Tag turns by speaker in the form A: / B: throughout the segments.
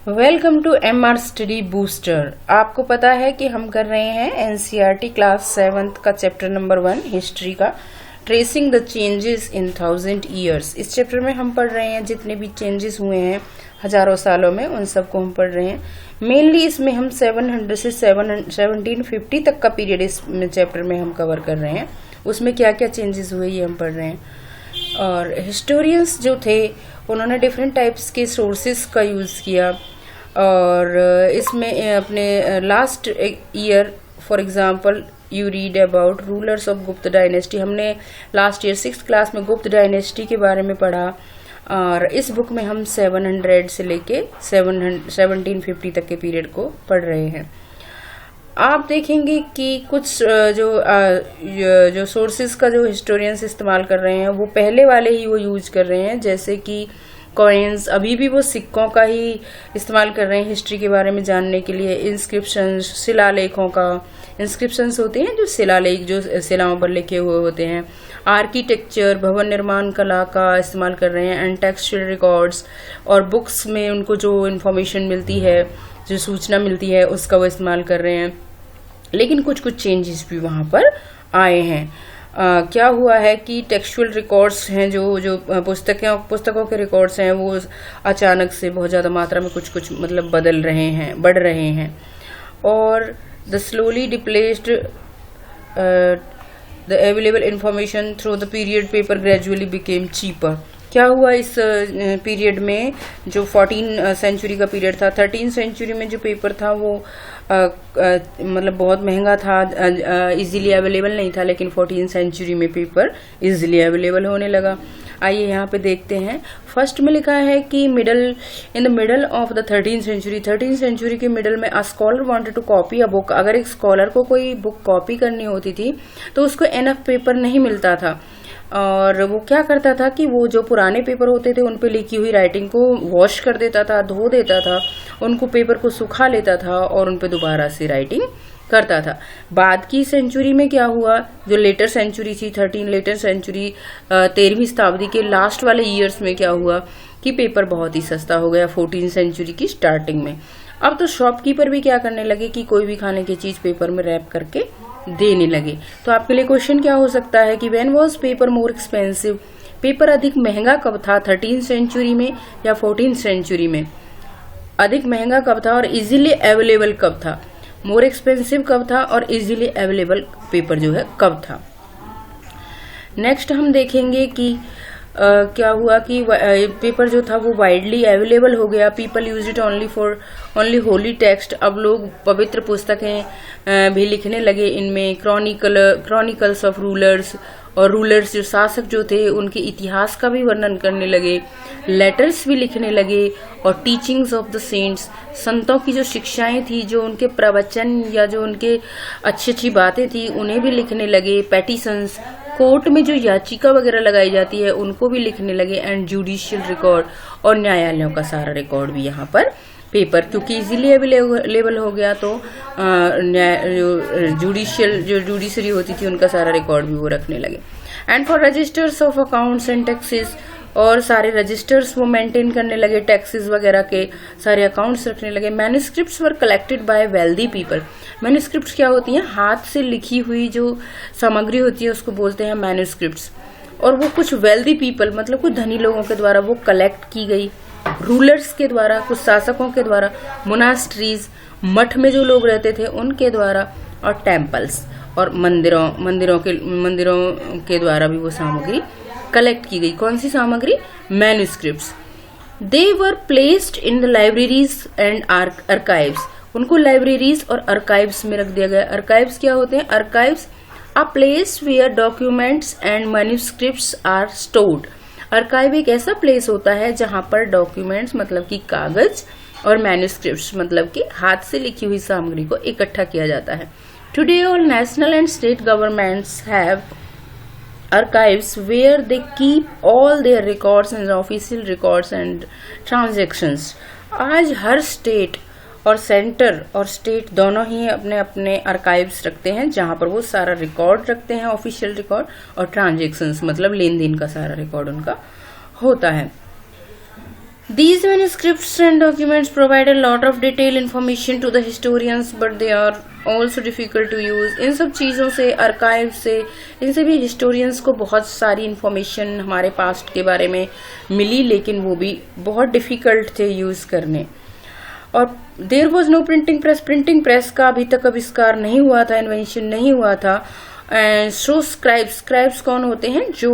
A: Welcome to MR study booster. आपको पता है कि हम कर रहे हैं NCERT क्लास 7th का चैप्टर नंबर 1 हिस्ट्री का, tracing the changes in 1000 years. इस चैप्टर में हम पढ़ रहे हैं जितने भी चेंजेस हुए हैं हजारों सालों में, उन सबको हम पढ़ रहे हैं। मेनली इसमें हम 700 से 1750 तक का पीरियड इस चैप्टर में हम कवर कर रहे हैं। उसमें क्या क्या चेंजेस हुए ये हम पढ़ रहे हैं। और हिस्टोरियंस जो थे उन्होंने डिफरेंट टाइप्स के सोर्सेस का यूज़ किया, और इसमें अपने last year for example you read about rulers of गुप्त डायनेस्टी। हमने लास्ट ईयर 6th क्लास में गुप्त डायनेस्टी के बारे में पढ़ा, और इस बुक में हम 700 से लेके 1750 तक के पीरियड को पढ़ रहे हैं। आप देखेंगे कि कुछ जो सोर्सेस का जो हिस्टोरियंस इस्तेमाल कर रहे हैं वो पहले वाले ही वो यूज कर रहे हैं, जैसे कि कॉइन्स, अभी भी वो सिक्कों का ही इस्तेमाल कर रहे हैं हिस्ट्री के बारे में जानने के लिए। इंस्क्रिप्शंस, शिलालेखों का इंस्क्रिप्शंस होते हैं जो शिलालेख जो शिलाओं पर लिखे हुए होते हैं। आर्किटेक्चर, भवन निर्माण कला का इस्तेमाल कर रहे हैं। एंड टेक्सचुअल रिकॉर्ड्स और बुक्स में उनको जो इन्फॉर्मेशन मिलती है, जो सूचना मिलती है, उसका वो इस्तेमाल कर रहे हैं। लेकिन कुछ कुछ चेंजेस भी वहां पर आए हैं। क्या हुआ है कि टेक्सचुअल रिकॉर्ड्स हैं, जो पुस्तकों के रिकॉर्ड्स हैं, वो अचानक से बहुत ज़्यादा मात्रा में कुछ मतलब बदल रहे हैं, बढ़ रहे हैं। और the slowly displaced the available information through the period paper gradually became cheaper. क्या हुआ इस पीरियड में, जो 14 सेंचुरी का पीरियड था, 13 सेंचुरी में जो पेपर था वो मतलब बहुत महंगा था, इजीली अवेलेबल नहीं था, लेकिन 14 सेंचुरी में पेपर इजीली अवेलेबल होने लगा। आइए यहाँ पे देखते हैं। फर्स्ट में लिखा है कि in the middle of the 13th century के मिडल में a scholar wanted to copy a book. अगर एक स्कॉलर को कोई बुक कॉपी करनी होती थी तो उसको एनफ पेपर नहीं मिलता था, और वो क्या करता था कि वो जो पुराने पेपर होते थे उन पे लिखी हुई राइटिंग को वॉश कर देता था, धो देता था, उनको पेपर को सुखा लेता था और उन पे दोबारा से राइटिंग करता था। बाद की सेंचुरी में क्या हुआ, जो लेटर सेंचुरी थी 13वीं शताब्दी के लास्ट वाले ईयर्स में क्या हुआ कि पेपर बहुत ही सस्ता हो गया 14 सेंचुरी की स्टार्टिंग में। अब तो शॉपकीपर भी क्या करने लगे कि कोई भी खाने की चीज पेपर में रैप करके देने लगे। तो आपके लिए क्वेश्चन क्या हो सकता है कि when was paper more expensive, paper अधिक महंगा कब था, 13 सेंचुरी में या 14 सेंचुरी में? अधिक महंगा कब था और इजीली अवेलेबल कब था? मोर एक्सपेंसिव कब था और इजीली अवेलेबल पेपर जो है कब था? नेक्स्ट हम देखेंगे कि क्या हुआ कि पेपर जो था वो वाइडली अवेलेबल हो गया। People use it only Holi text. अब लोग पवित्र पुस्तकें भी लिखने लगे इनमें। क्रॉनिकल्स ऑफ रूलर्स, और रूलर्स जो शासक जो थे उनके इतिहास का भी वर्णन करने लगे। लेटर्स भी लिखने लगे, और टीचिंग्स ऑफ द सेंट्स, संतों की जो शिक्षाएं थी, जो उनके प्रवचन या जो उनके अच्छी बातें थी, उन्हें भी लिखने लगे। पेटिशंस, कोर्ट में जो याचिका वगैरह लगाई जाती है उनको भी लिखने लगे। एंड जुडिशियल रिकॉर्ड, और न्यायालयों का सारा रिकॉर्ड भी यहाँ पर पेपर, क्योंकि इजीली अवेलेबल हो गया तो जो जुडिशरी होती थी उनका सारा रिकॉर्ड भी वो रखने लगे। And for registers of accounts and taxes, और सारे रजिस्टर्स वो मेंटेन करने लगे, टैक्सेस वगैरह के सारे अकाउंट्स रखने लगे। Manuscripts were collected by wealthy people. Manuscripts क्या होती हैं? हाथ से लिखी हुई जो सामग्री होती है उसको बोलते हैं मैन्युस्क्रिप्ट्स, और वो कुछ वेल्दी पीपल मतलब कुछ धनी लोगों के द्वारा वो कलेक्ट की गई, रूलर्स के द्वारा, कुछ शासकों के द्वारा, मोनास्ट्रीज, मठ में जो लोग रहते थे उनके द्वारा, और टेम्पल्स और मंदिरों के द्वारा भी वो सामग्री कलेक्ट की गई। कौन सी सामग्री? Manuscripts. They were placed in the libraries and archives. उनको लाइब्रेरीज और आर्काइव्स में रख दिया गया। आर्काइव्स क्या होते हैं? Archives a place where documents and manuscripts are stored. Archive एक ऐसा प्लेस होता है जहां पर डॉक्यूमेंट्स मतलब कि कागज और मैन्युस्क्रिप्ट्स मतलब कि हाथ से लिखी हुई सामग्री को इकट्ठा किया जाता है। Today all national and state governments have archives where they keep all their records and official records and transactions। आज हर स्टेट और सेंटर और स्टेट दोनों ही अपने अपने आर्काइव्स रखते हैं जहां पर वो सारा रिकॉर्ड रखते हैं, ऑफिशियल रिकॉर्ड, और ट्रांजेक्शन्स मतलब लेन देन का सारा रिकॉर्ड उनका होता है। These manuscripts and documents provide a lot of detailed information to the historians, but they are also difficult to use. इन सब चीज़ों से, आर्काइव से, इनसे भी historians को बहुत सारी information हमारे past के बारे में मिली, लेकिन वो भी बहुत difficult थे use करने. और there was no printing press, printing press का अभी तक आविष्कार नहीं हुआ था, इन्वेंशन नहीं हुआ था. सो स्क्राइब्स, स्क्राइब्स कौन होते हैं? जो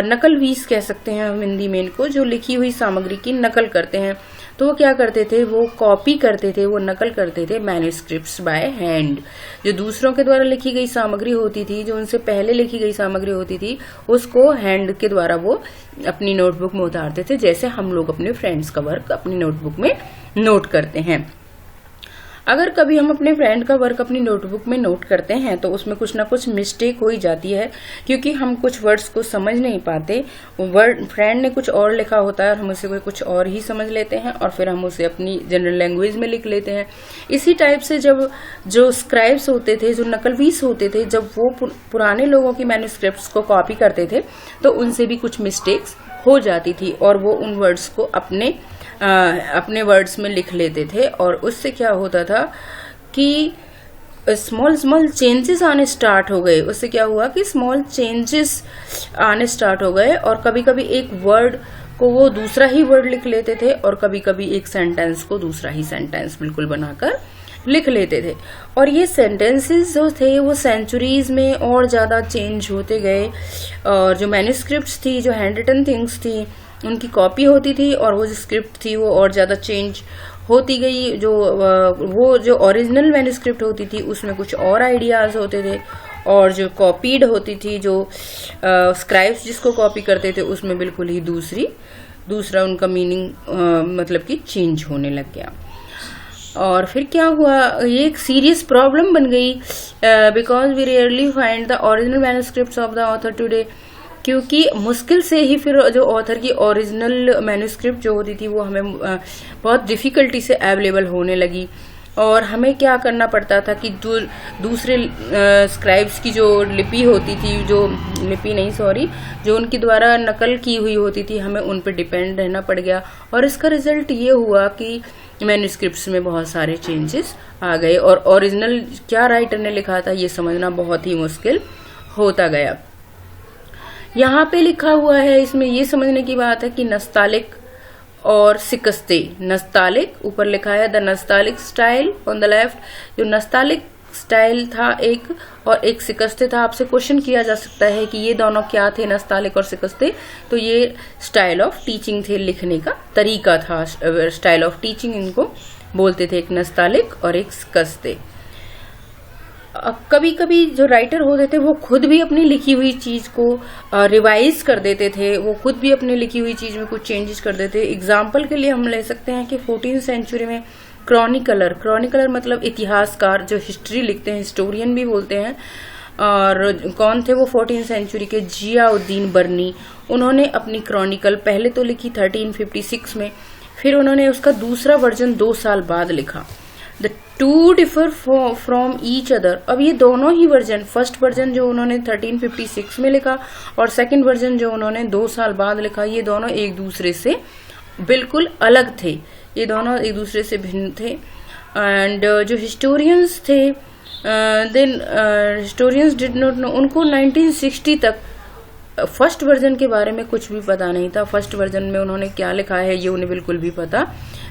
A: नकलवीस कह सकते हैं हम हिंदी में इनको, जो लिखी हुई सामग्री की नकल करते हैं. तो वो क्या करते थे? वो कॉपी करते थे, वो नकल करते थे मैन्युस्क्रिप्ट्स बाय हैंड. जो दूसरों के द्वारा लिखी गई सामग्री होती थी, जो उनसे पहले लिखी गई सामग्री होती थी, उसको हैंड के द्वारा वो अपनी नोटबुक में उतारते थे, जैसे हम लोग अपने फ्रेंड्स का वर्क अपनी नोटबुक में नोट करते हैं. अगर कभी हम अपने फ्रेंड का वर्क अपनी नोटबुक में नोट करते हैं तो उसमें कुछ ना कुछ मिस्टेक हो ही जाती है, क्योंकि हम कुछ वर्ड्स को समझ नहीं पाते. वर्ड फ्रेंड ने कुछ और लिखा होता है और हम उसे कोई कुछ और ही समझ लेते हैं और फिर हम उसे अपनी जनरल लैंग्वेज में लिख लेते हैं. इसी टाइप से जब जो स्क्राइब्स होते थे, जो नकलवीस होते थे, जब वो पुराने लोगों की मैन्युस्क्रिप्ट्स को कॉपी करते थे तो उनसे भी कुछ मिस्टेक्स हो जाती थी और वो उन वर्ड्स को अपने वर्ड्स में लिख लेते थे. और उससे क्या होता था कि स्मॉल स्मॉल चेंजेस आने स्टार्ट हो गए. उससे क्या हुआ कि स्मॉल चेंजेस आने स्टार्ट हो गए और कभी कभी एक वर्ड को वो दूसरा ही वर्ड लिख लेते थे और कभी कभी एक सेंटेंस को दूसरा ही सेंटेंस बिल्कुल बनाकर लिख लेते थे. और ये सेंटेंसेस जो थे वो सेंचुरीज में और ज़्यादा चेंज होते गए. और जो मैन्युस्क्रिप्ट्स थी, जो हैंड रिटन थिंग्स थी, उनकी कॉपी होती थी और वो जो स्क्रिप्ट थी वो और ज़्यादा चेंज होती गई. वो जो ओरिजिनल मैन्युस्क्रिप्ट होती थी उसमें कुछ और आइडियाज़ होते थे और जो कॉपीड होती थी, जो स्क्राइब्स जिसको कॉपी करते थे, उसमें बिल्कुल ही दूसरा उनका मीनिंग मतलब कि चेंज होने लग गया. और फिर क्या हुआ? ये एक सीरियस प्रॉब्लम बन गई, because we rarely find the original manuscripts of the author today. क्योंकि मुश्किल से ही फिर जो ऑथर की ओरिजिनल मैन्युस्क्रिप्ट जो होती थी वो हमें बहुत डिफिकल्टी से अवेलेबल होने लगी. और हमें क्या करना पड़ता था कि दूसरे स्क्राइब्स की जो लिपि होती थी, जो उनके द्वारा नकल की हुई होती थी, हमें उन पर डिपेंड रहना पड़ गया. और इसका रिजल्ट ये हुआ कि मैन्युस्क्रिप्ट्स में बहुत सारे चेंजेस आ गए और ओरिजिनल क्या राइटर ने लिखा था ये समझना बहुत ही मुश्किल होता गया. यहाँ पे लिखा हुआ है, इसमें ये समझने की बात है कि नस्तालिक और सिकस्ते. नस्तालिक ऊपर लिखा है the Nastaliq style on the left. जो नस्तालिक स्टाइल था एक और एक सिकस्ते था. आपसे क्वेश्चन किया जा सकता है कि ये दोनों क्या थे, नस्तालिक और सिकस्ते? तो ये स्टाइल ऑफ टीचिंग थे, लिखने का तरीका था. स्टाइल ऑफ टीचिंग इनको बोलते थे, एक नस्तालिक और एक सिकस्ते. कभी कभी जो राइटर होते थे वो खुद भी अपनी लिखी हुई चीज को रिवाइज कर देते थे, वो खुद भी अपनी लिखी हुई चीज में कुछ चेंजेस कर देते. एग्जाम्पल के लिए हम ले सकते हैं कि 14th सेंचुरी में क्रॉनिकलर मतलब इतिहासकार, जो हिस्ट्री लिखते हैं, हिस्टोरियन भी बोलते हैं. और कौन थे वो? 14th सेंचुरी के जियाउद्दीन बर्नी. उन्होंने अपनी क्रॉनिकल पहले तो लिखी 1356 में, फिर उन्होंने उसका दूसरा वर्जन 2 साल बाद लिखा. The two differ from each other. अब ये दोनों ही वर्जन, फर्स्ट वर्जन जो उन्होंने 1356 में लिखा और सेकंड वर्जन जो उन्होंने 2 साल बाद लिखा, ये दोनों एक दूसरे से बिल्कुल अलग थे, ये दोनों एक दूसरे से भिन्न थे. एंड जो हिस्टोरियंस थे, then historians did not know, उनको 1960 तक फर्स्ट वर्जन के बारे में कुछ भी पता नहीं था. फर्स्ट वर्जन में उन्होंने क्या लिखा है ये उन्हें बिल्कुल भी पता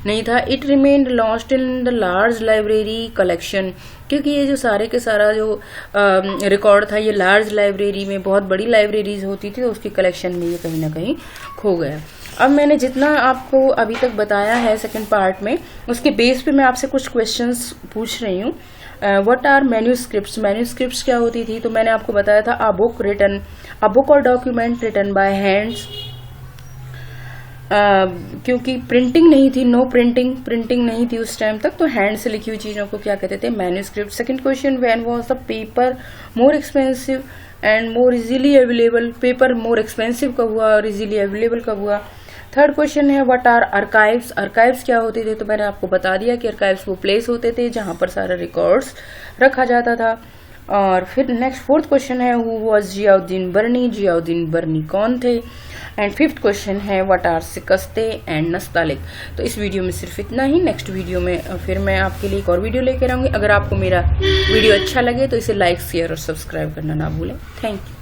A: नहीं था. It remained lost in the large library collection, क्योंकि ये जो सारे के सारा जो रिकॉर्ड था ये लार्ज लाइब्रेरी में, बहुत बड़ी लाइब्रेरीज होती थी, तो उसकी कलेक्शन में ये कहीं ना कहीं खो गया. अब मैंने जितना आपको अभी तक बताया है सेकंड पार्ट में, उसके बेस पे मैं आपसे कुछ क्वेश्चंस पूछ रही हूँ. What are manuscripts? मैन्युस्क्रिप्ट्स क्या होती थी? तो मैंने आपको बताया था अ बुक और डॉक्यूमेंट रिटन बाय हैंड्स. क्योंकि प्रिंटिंग नहीं थी, प्रिंटिंग नहीं थी उस टाइम तक, तो हैंड से लिखी हुई चीजों को क्या कहते थे? Manuscript. Second question, when was the paper more expensive and more easily available? Paper more expensive कब हुआ और इजीली अवेलेबल कब हुआ? थर्ड क्वेश्चन है व्हाट आर आर्काइव्स? आर्काइव्स क्या होते थे? तो मैंने आपको बता दिया कि आर्काइव्स वो प्लेस होते थे जहां पर सारा रिकॉर्ड्स रखा जाता था. और फिर नेक्स्ट फोर्थ क्वेश्चन है हु वाज जियाउद्दीन बर्नी, जियाउद्दीन बर्नी कौन थे। एंड फिफ्थ क्वेश्चन है व्हाट आर शिकस्ते एंड नस्तालिक। तो इस वीडियो में सिर्फ इतना ही। नेक्स्ट वीडियो में फिर मैं आपके लिए एक और वीडियो लेकर आऊँगी। अगर आपको मेरा वीडियो अच्छा लगे तो इसे लाइक शेयर और सब्सक्राइब करना ना भूलें। Thank you.